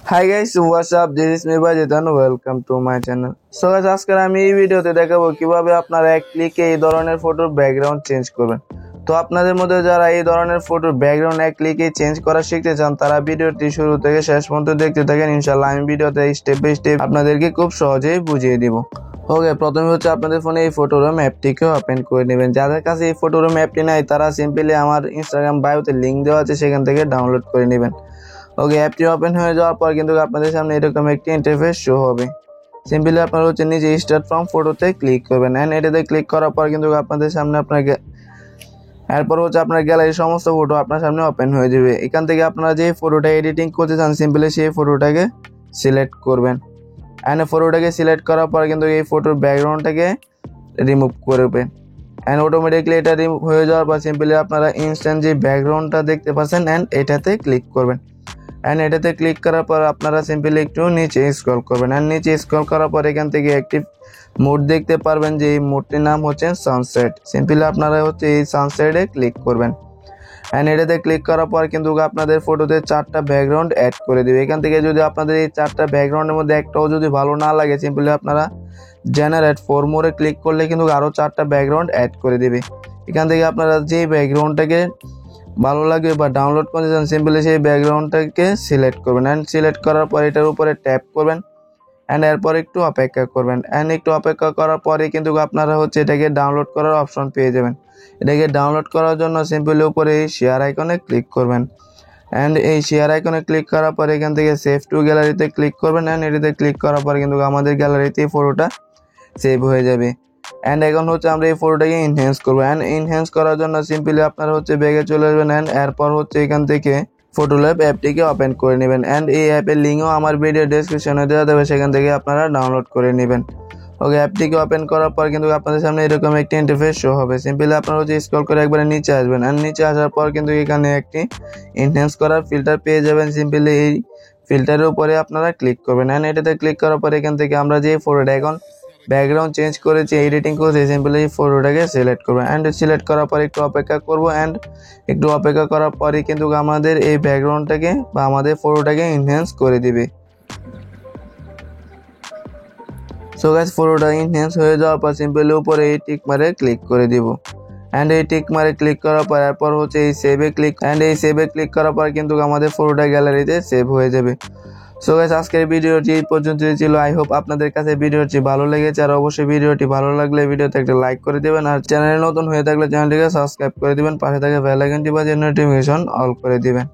Hi guys, what's up? This is me Bajitan. Welcome to my channel. So guys, আজকে আমি এই ভিডিওতে দেখাবো কিভাবে আপনারা এক ক্লিকে এই ধরনের ফটোর ব্যাকগ্রাউন্ড চেঞ্জ করবেন। তো আপনাদের মধ্যে যারা এই ধরনের ফটোর ব্যাকগ্রাউন্ড এক ক্লিকে চেঞ্জ করা শিখতে চান তারা ভিডিওটি শুরু থেকে শেষ পর্যন্ত দেখতে থাকেন। ইনশাআল্লাহ আমি ভিডিওতে স্টেপ বাই স্টেপ আপনাদেরকে খুব সহজেই বুঝিয়ে দিব। ওকে, প্রথমে হচ্ছে আপনাদের ফোনে এই ফটোরুম অ্যাপটিকে ওপেন করে নেবেন। যাদের কাছে এই ফটোরুম অ্যাপটি নাই তারা সিম্পলি আমার ইনস্টাগ্রাম বায়োতে লিংক দেওয়া আছে, সেখান থেকে ডাউনলোড করে নেবেন। ওকে, অ্যাপটি ওপেন হয়ে যাওয়ার পর কিন্তু আপনাদের সামনে এরকম একটি ইন্টারফেস শো হবে। সিম্পলি আপনারা হচ্ছে নিচে স্টার্ট ফ্রম ফটোতে ক্লিক করবেন এন্ড এটাতে ক্লিক করার পর কিন্তু আপনাদের সামনে এরপর হচ্ছে আপনার গ্যালারির সমস্ত ফটো আপনার সামনে ওপেন হয়ে যাবে। এখান থেকে আপনারা যে ফটোটা এডিটিং করতে চান সিম্পলি সেই ফটোটাকে সিলেক্ট করবেন এন্ড ফটোটাকে সিলেক্ট করার পর কিন্তু এই ফটোর ব্যাকগ্রাউন্ডটাকে রিমুভ করবেন এন্ড অটোমেটিকলি এটা রিমুভ হয়ে যাওয়ার পর সিম্পলি আপনারা ইনস্ট্যান্ট যে ব্যাকগ্রাউন্ডটা দেখতে পাচ্ছেন এন্ড এটাতে ক্লিক করবেন এন্ড এটাতে ক্লিক করার পর আপনারা সিম্পলি একটু নিচে স্ক্রল করবেন এন্ড নিচে স্ক্রল করার পর এখান থেকে একটি মোড দেখতে পারবেন যে এই মোডটির নাম হচ্ছে সানসেট। সিম্পলি আপনারা হচ্ছে এই সানসেটে ক্লিক করবেন এন্ড এটাতে ক্লিক করার পর কিন্তু আপনাদের ফটোতে 4টা ব্যাকগ্রাউন্ড অ্যাড করে দিবে। এখান থেকে যদি আপনাদের এই 4টা ব্যাকগ্রাউন্ডের মধ্যে একটাও যদি ভালো না লাগে সিম্পলি আপনারা জেনারেট ফর মোরে ক্লিক করলে কিন্তু আরো 4টা ব্যাকগ্রাউন্ড অ্যাড করে দিবে। এখান থেকে আপনারা যে ব্যাকগ্রাউন্ডটাকে ভালো লাগে বা ডাউনলোড করতে চান সিম্পলি সেই ব্যাকগ্রাউন্ডটাকে সিলেক্ট করবেন এন্ড সিলেক্ট করার পর এটার উপরে ট্যাপ করবেন এন্ড এরপর একটু অপেক্ষা করবেন এন্ড একটু অপেক্ষা করার পরে কিন্তু আপনারা হচ্ছে এটাকে ডাউনলোড করার অপশন পেয়ে যাবেন। এটাকে ডাউনলোড করার জন্য সিম্পলি উপরে এই শেয়ার আইকনে ক্লিক করবেন এন্ড এই শেয়ার আইকনে ক্লিক করার পর এখান থেকে সেভ টু গ্যালারিতে ক্লিক করবেন এন্ড এটাতে ক্লিক করার পর কিন্তু আমাদের গ্যালারিতে এই ফটোটা সেভ হয়ে যাবে। এন্ড এখন হচ্ছে আমরা এই ফটোটাকে এনহ্যান্স করবো এন্ড এনহ্যান্স করার জন্য সিম্পলি আপনারা হচ্ছে ব্যাগে চলে আসবেন এন্ড এরপর হচ্ছে এখান থেকে ফটোল্যাব অ্যাপটিকে ওপেন করে নেবেন এন্ড এই অ্যাপের লিঙ্কও আমার ভিডিও ডেসক্রিপশনে দেওয়া যাবে, সেখান থেকে আপনারা ডাউনলোড করে নেবেন। ওকে, অ্যাপটিকে ওপেন করার পর কিন্তু আপনাদের সামনে এরকম একটি ইন্টারফেস শো হবে। সিম্পলি আপনারা হচ্ছে স্ক্রল করে একবারে নিচে আসবেন এন্ড নিচে আসার পর কিন্তু এখানে একটি এনহ্যান্স করার ফিল্টার পেয়ে যাবেন। সিম্পলি এই ফিল্টারের উপরে আপনারা ক্লিক করবেন এন্ড এটাতে ক্লিক করার পর এখান থেকে আমরা যে ফটোটা এখন ব্যাকগ্রাউন্ড চেঞ্জ করেছি এডিটিং করেছি সিম্পলি এই ফটোটাকে সিলেক্ট করবো এন্ড সিলেক্ট করার পর একটু অপেক্ষা করবো এন্ড একটু অপেক্ষা করার পরে কিন্তু আমাদের এই ব্যাকগ্রাউন্ডটাকে বা আমাদের ফটোটাকে এনহ্যান্স করে দিবে। সো গাইস, ফটোটা এনহ্যান্স হয়ে যাওয়ার পর সিম্পলি উপরে এই টিক মারে ক্লিক করে দিব এন্ড এই টিক মারে ক্লিক করার পর এরপর হচ্ছে এই সেভে ক্লিক করার পর কিন্তু আমাদের ফটোটা গ্যালারিতে সেভ হয়ে যাবে। সো গাইস, আজকের ভিডিওটি এই পর্যন্তই ছিল। আই হোপ আপনাদের কাছে ভিডিওটি ভালো লেগেছে আর অবশ্যই ভিডিওটি ভালো লাগলে ভিডিওতে একটা লাইক করে দিবেন আর চ্যানেলে নতুন হয়ে থাকলে চ্যানেলটিকে সাবস্ক্রাইব করে দিবেন, পাশে থাকা বেল আইকনটি বাজিয়ে নোটিফিকেশন অল করে দিবেন।